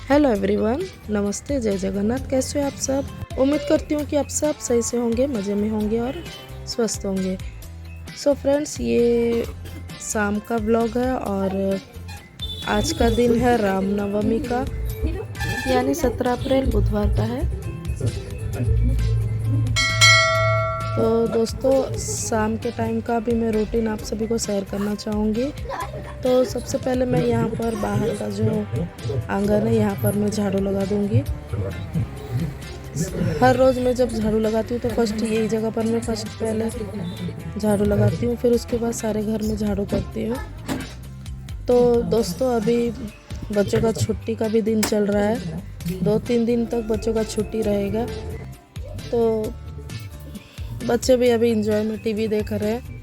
Hello everyone, नमस्ते, जय जगन्नाथ। कैसे हो आप सब? उम्मीद करती हूँ कि आप सब सही से होंगे, मज़े में होंगे और स्वस्थ होंगे। सो फ्रेंड्स, ये शाम का ब्लॉग है और आज का दिन है रामनवमी का, यानी 17 अप्रैल बुधवार का है। तो दोस्तों, शाम के टाइम का भी मैं रूटीन आप सभी को शेयर करना चाहूँगी। तो सबसे पहले मैं यहाँ पर बाहर का जो आंगन है, यहाँ पर मैं झाड़ू लगा दूँगी। हर रोज़ मैं जब झाड़ू लगाती हूँ तो फर्स्ट यही जगह पर मैं पहले झाड़ू लगाती हूँ, फिर उसके बाद सारे घर में झाड़ू करती हूँ। तो दोस्तों, अभी बच्चों का छुट्टी का भी दिन चल रहा है, 2-3 दिन तक बच्चों का छुट्टी रहेगा। तो बच्चे भी अभी इंजॉय में टीवी देख रहे हैं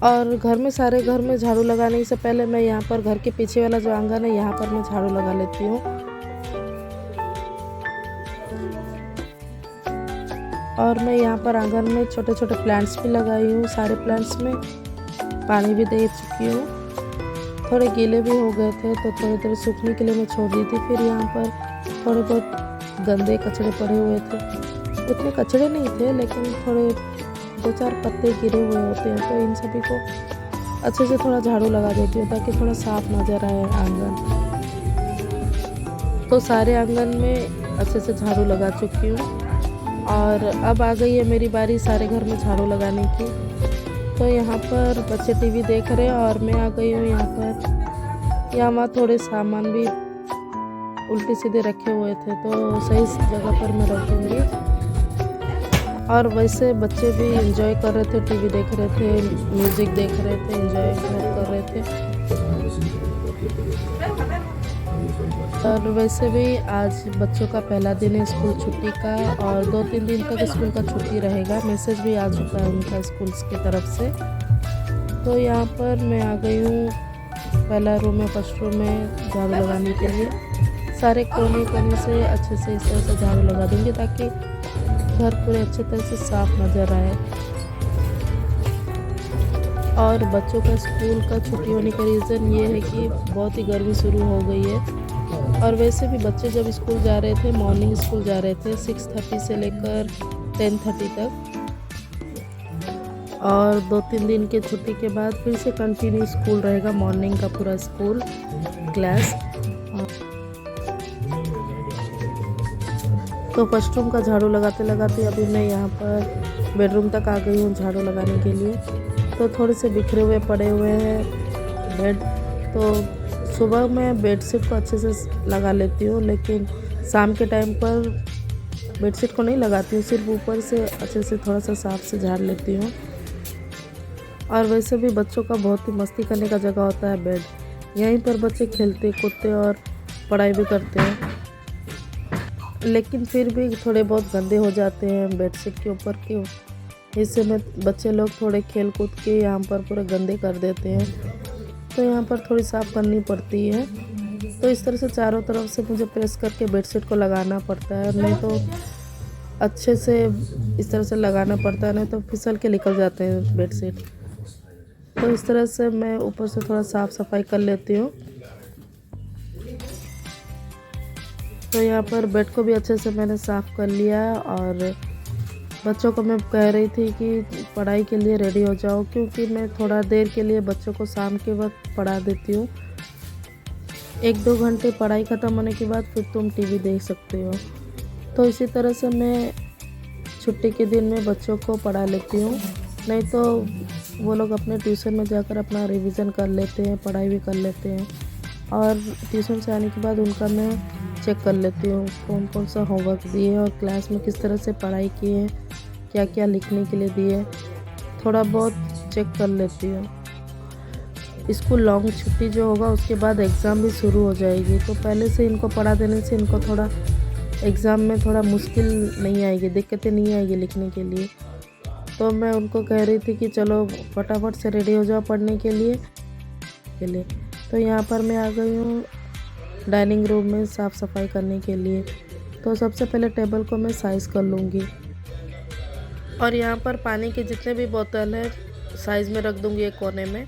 और सारे घर में झाड़ू लगाने से पहले मैं यहाँ पर घर के पीछे वाला जो आंगन है, यहाँ पर मैं झाड़ू लगा लेती हूँ। और मैं यहाँ पर आंगन में छोटे छोटे प्लांट्स भी लगाई हूँ। सारे प्लांट्स में पानी भी दे चुकी हूँ। थोड़े गीले भी हो गए थे तो थोड़े थोड़े सूखने के लिए मैं छोड़ दी थी। फिर यहाँ पर थोड़े बहुत गंदे कचड़े पड़े हुए थे, उतने कचड़े नहीं थे लेकिन थोड़े 2-4 पत्ते गिरे हुए होते हैं, तो इन सभी को अच्छे से थोड़ा झाड़ू लगा देती हूँ ताकि थोड़ा साफ नज़र आए आंगन। तो सारे आंगन में अच्छे से झाड़ू लगा चुकी हूँ और अब आ गई है मेरी बारी सारे घर में झाड़ू लगाने की। तो यहाँ पर बच्चे टीवी देख रहे हैं और मैं आ गई हूँ यहाँ पर। यहाँ थोड़े सामान भी उल्टे सीधे रखे हुए थे, तो सही जगह पर मैं रखूँगी। और वैसे बच्चे भी एंजॉय कर रहे थे, टीवी देख रहे थे, म्यूज़िक देख रहे थे, एंजॉय कर रहे थे। और वैसे भी आज बच्चों का पहला दिन है स्कूल छुट्टी का और 2-3 दिन तक स्कूल का छुट्टी रहेगा। मैसेज भी आ चुका है उनका स्कूल्स की तरफ से। तो यहाँ पर मैं आ गई हूँ पहला रूम में, फर्स्ट रूम में झाड़ू लगाने के लिए। सारे कोने कोने से अच्छे से इस तरह से झाड़ू लगा दूँगी ताकि घर पूरे अच्छे तरह से साफ नज़र आए। और बच्चों का स्कूल का छुट्टी होने का रीज़न ये है कि बहुत ही गर्मी शुरू हो गई है। और वैसे भी बच्चे जब स्कूल जा रहे थे, मॉर्निंग स्कूल जा रहे थे 6:30 से लेकर 10:30 तक, और 2-3 दिन की छुट्टी के बाद फिर से कंटिन्यू स्कूल रहेगा, मॉर्निंग का पूरा स्कूल क्लास। तो फर्स्ट रूम का झाड़ू लगाते लगाते अभी मैं यहाँ पर बेडरूम तक आ गई हूँ झाड़ू लगाने के लिए। तो थोड़े से बिखरे हुए पड़े हुए हैं बेड, तो सुबह मैं बेडशीट को अच्छे से लगा लेती हूँ, लेकिन शाम के टाइम पर बेडशीट को नहीं लगाती हूँ, सिर्फ ऊपर से अच्छे से थोड़ा सा साफ से झाड़ लेती हूँ। और वैसे भी बच्चों का बहुत ही मस्ती करने का जगह होता है बेड, यहीं पर बच्चे खेलते कूदते और पढ़ाई भी करते हैं। लेकिन फिर भी थोड़े बहुत गंदे हो जाते हैं बेडशीट के ऊपर के हिस्से में, बच्चे लोग थोड़े खेल कूद के यहाँ पर पूरे गंदे कर देते हैं, तो यहाँ पर थोड़ी साफ़ करनी पड़ती है। तो इस तरह से चारों तरफ से मुझे प्रेस करके बेडशीट को लगाना पड़ता है, नहीं तो अच्छे से इस तरह से लगाना पड़ता है, नहीं तो फिसल के निकल जाते हैं बेडशीट। तो इस तरह से मैं ऊपर से थोड़ा साफ़ सफाई कर लेती हूँ। तो यहाँ पर बेड को भी अच्छे से मैंने साफ़ कर लिया और बच्चों को मैं कह रही थी कि पढ़ाई के लिए रेडी हो जाओ, क्योंकि मैं थोड़ा देर के लिए बच्चों को शाम के वक्त पढ़ा देती हूँ। 1-2 घंटे पढ़ाई ख़त्म होने के बाद फिर तुम टीवी देख सकते हो। तो इसी तरह से मैं छुट्टी के दिन में बच्चों को पढ़ा लेती हूँ, नहीं तो वो लोग अपने ट्यूशन में जाकर अपना रिवीजन कर लेते हैं, पढ़ाई भी कर लेते हैं। और ट्यूशन से आने के बाद उनका मैं चेक कर लेती हूँ कौन कौन सा होमवर्क दिए और क्लास में किस तरह से पढ़ाई की है, क्या क्या लिखने के लिए दिए, थोड़ा बहुत चेक कर लेती हूँ। स्कूल लॉन्ग छुट्टी जो होगा उसके बाद एग्ज़ाम भी शुरू हो जाएगी, तो पहले से इनको पढ़ा देने से इनको थोड़ा एग्ज़ाम में थोड़ा मुश्किल नहीं आएगी, दिक्कतें नहीं आएगी लिखने के लिए। तो मैं उनको कह रही थी कि चलो फटाफट से रेडी हो जाओ पढ़ने के लिए। तो यहाँ पर मैं आ गई हूँ डाइनिंग रूम में साफ़ सफाई करने के लिए। तो सबसे पहले टेबल को मैं साइज़ कर लूँगी और यहाँ पर पानी के जितने भी बोतल है साइज़ में रख दूँगी एक कोने में।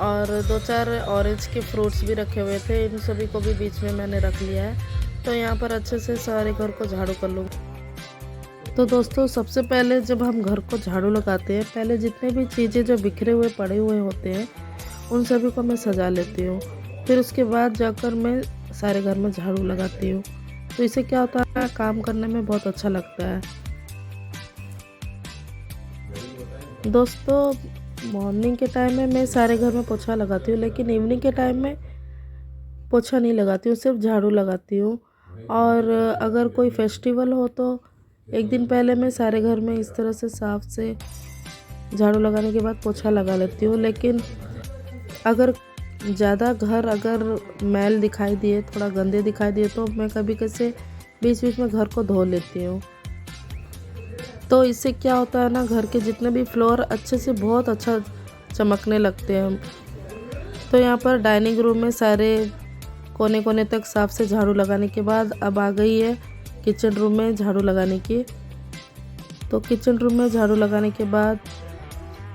और 2-4 ऑरेंज के फ्रूट्स भी रखे हुए थे, इन सभी को भी बीच में मैंने रख लिया है। तो यहाँ पर अच्छे से सारे घर को झाड़ू कर लूँगी। तो दोस्तों सबसे पहले जब हम घर को झाड़ू लगाते हैं, पहले जितने भी चीज़ें जो बिखरे हुए पड़े हुए होते हैं उन सभी को मैं सजा लेती हूँ। फिर उसके बाद जाकर मैं सारे घर में झाड़ू लगाती हूँ। तो इससे क्या होता है, काम करने में बहुत अच्छा लगता है। दोस्तों मॉर्निंग के टाइम में मैं सारे घर में पोछा लगाती हूँ, लेकिन इवनिंग के टाइम में पोछा नहीं लगाती हूँ, सिर्फ झाड़ू लगाती हूँ। और अगर कोई फेस्टिवल हो तो एक दिन पहले मैं सारे घर में इस तरह से साफ से झाड़ू लगाने के बाद पोछा लगा लेती हूँ। लेकिन अगर ज़्यादा घर अगर मैल दिखाई दिए, थोड़ा गंदे दिखाई दिए, तो मैं कभी कैसे बीच बीच में घर को धो लेती हूँ। तो इससे क्या होता है ना, घर के जितने भी फ्लोर अच्छे से बहुत अच्छा चमकने लगते हैं। तो यहाँ पर डाइनिंग रूम में सारे कोने कोने तक साफ से झाड़ू लगाने के बाद अब आ गई है किचन रूम में झाड़ू लगाने की। तो किचन रूम में झाड़ू लगाने के बाद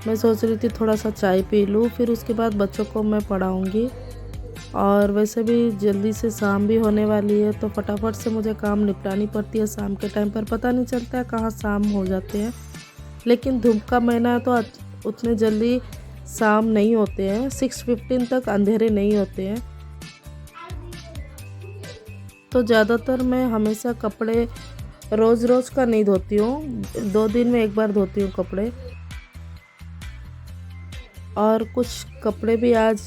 मैं सोच रही थी थोड़ा सा चाय पी लूँ, फिर उसके बाद बच्चों को मैं पढ़ाऊँगी। और वैसे भी जल्दी से शाम भी होने वाली है, तो फटाफट से मुझे काम निपटानी पड़ती है। शाम के टाइम पर पता नहीं चलता है कहाँ शाम हो जाते हैं, लेकिन धूप का महीना है तो उतने जल्दी शाम नहीं होते हैं, 6:15 तक अंधेरे नहीं होते हैं। तो ज़्यादातर मैं हमेशा कपड़े रोज़ रोज़ का नहीं धोती हूँ, 2 दिन में एक बार धोती हूँ कपड़े। और कुछ कपड़े भी आज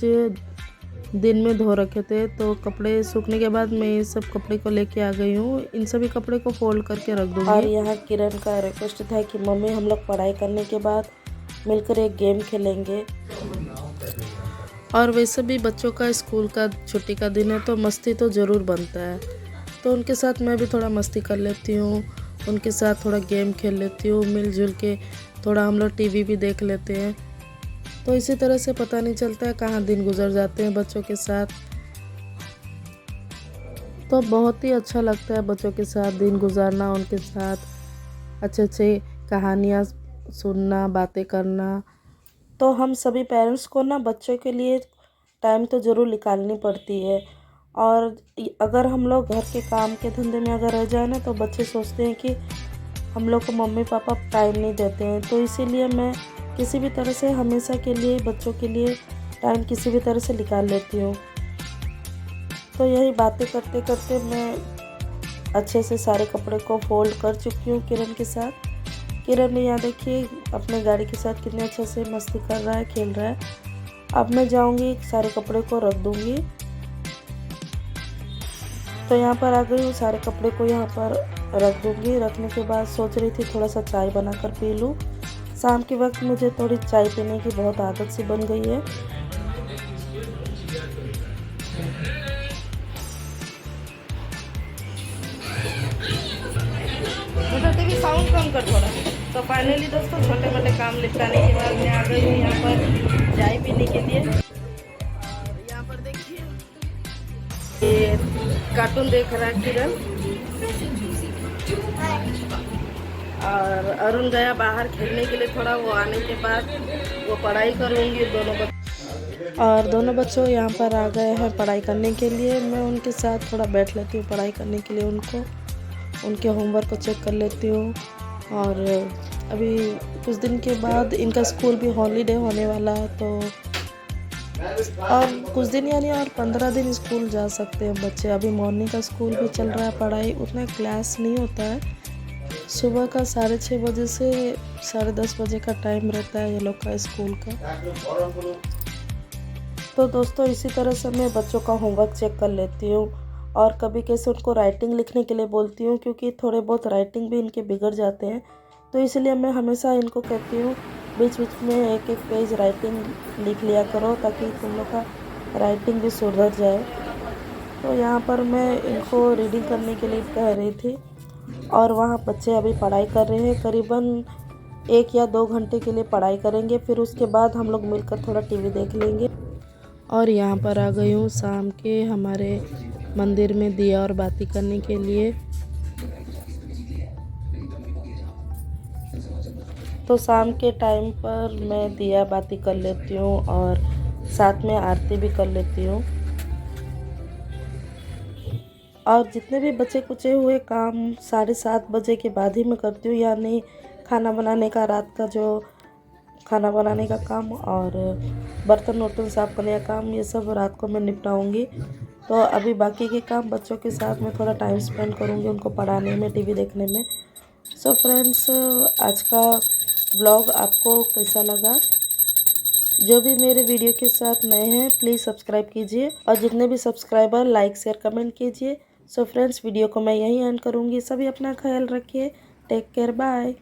दिन में धो रखे थे, तो कपड़े सूखने के बाद मैं ये सब कपड़े को लेके आ गई हूँ। इन सभी कपड़े को फोल्ड करके रख दूँगी। और यहाँ किरण का रिक्वेस्ट था कि मम्मी हम लोग पढ़ाई करने के बाद मिलकर एक गेम खेलेंगे। और वैसे भी बच्चों का स्कूल का छुट्टी का दिन है तो मस्ती तो ज़रूर बनता है, तो उनके साथ मैं भी थोड़ा मस्ती कर लेती हूँ, उनके साथ थोड़ा गेम खेल लेती हूँ, मिलजुल के थोड़ा हम लोग टीवी भी देख लेते हैं। तो इसी तरह से पता नहीं चलता है कहाँ दिन गुजर जाते हैं बच्चों के साथ। तो बहुत ही अच्छा लगता है बच्चों के साथ दिन गुजारना, उनके साथ अच्छे अच्छे कहानियाँ सुनना, बातें करना। तो हम सभी पेरेंट्स को ना बच्चों के लिए टाइम तो ज़रूर निकालनी पड़ती है। और अगर हम लोग घर के काम के धंधे में अगर रह जाए ना, तो बच्चे सोचते हैं कि हम लोग को मम्मी पापा टाइम नहीं देते हैं। तो इसीलिए मैं किसी भी तरह से हमेशा के लिए बच्चों के लिए टाइम किसी भी तरह से निकाल लेती हूँ। तो यही बातें करते करते मैं अच्छे से सारे कपड़े को फोल्ड कर चुकी हूँ किरण के साथ। किरण ने यहाँ देखिए अपने गाड़ी के साथ कितने अच्छे से मस्ती कर रहा है, खेल रहा है। अब मैं जाऊँगी सारे कपड़े को रख दूँगी। तो यहाँ पर आ गई हूँ, सारे कपड़े को यहाँ पर रख दूँगी। रखने के बाद सोच रही थी थोड़ा सा चाय बनाकर पी लूँ। शाम के वक्त मुझे थोड़ी चाय पीने की बहुत आदत सी बन गई है। साउंड कम कर थोड़ा। तो फाइनली दोस्तों छोटे मोटे काम निपटाने के बाद मैं आ गई हूँ यहाँ पर चाय पीने के लिए। और यहाँ पर देखिए ये कार्टून देख रहा है किरण, और अरुण गया बाहर खेलने के लिए थोड़ा। वो आने के बाद वो पढ़ाई करूँगी दोनों बच्चों यहाँ पर आ गए हैं पढ़ाई करने के लिए। मैं उनके साथ थोड़ा बैठ लेती हूँ पढ़ाई करने के लिए, उनके होमवर्क को चेक कर लेती हूँ। और अभी कुछ दिन के बाद इनका स्कूल भी हॉलीडे होने वाला है, तो और कुछ दिन यानी और 15 दिन स्कूल जा सकते हैं बच्चे। अभी मॉर्निंग का स्कूल भी चल रहा है, पढ़ाई उतना क्लास नहीं होता है। सुबह का 6:30 बजे से 10:30 बजे का टाइम रहता है ये लोग का स्कूल का। तो दोस्तों इसी तरह से मैं बच्चों का होमवर्क चेक कर लेती हूँ। और कभी कैसे उनको राइटिंग लिखने के लिए बोलती हूँ, क्योंकि थोड़े बहुत राइटिंग भी इनके बिगड़ जाते हैं। तो इसलिए मैं हमेशा इनको कहती हूँ बीच बीच में एक एक पेज राइटिंग लिख लिया करो, ताकि तुम लोग का राइटिंग भी सुधर जाए। तो यहाँ पर मैं इनको रीडिंग करने के लिए कह रही थी, और वहाँ बच्चे अभी पढ़ाई कर रहे हैं। करीबन 1 या 2 घंटे के लिए पढ़ाई करेंगे, फिर उसके बाद हम लोग मिलकर थोड़ा टीवी देख लेंगे। और यहाँ पर आ गई हूँ शाम के हमारे मंदिर में दिया और बाती करने के लिए। तो शाम के टाइम पर मैं दिया बाती कर लेती हूँ और साथ में आरती भी कर लेती हूँ। और जितने भी बचे कुचे हुए काम 7:30 बजे के बाद ही मैं करती हूँ, यानी खाना बनाने का, रात का जो खाना बनाने का काम और बर्तन वर्तन साफ़ करने का काम, ये सब रात को मैं निपटाऊँगी। तो अभी बाकी के काम बच्चों के साथ मैं थोड़ा टाइम स्पेंड करूँगी, उनको पढ़ाने में, टीवी देखने में। सो फ्रेंड्स, आज का ब्लॉग आपको कैसा लगा? जो भी मेरे वीडियो के साथ नए हैं प्लीज़ सब्सक्राइब कीजिए, और जितने भी सब्सक्राइबर लाइक शेयर कमेंट कीजिए। सो फ्रेंड्स, वीडियो को मैं यहीं एंड करूँगी। सभी अपना ख्याल रखिए। Take care, bye.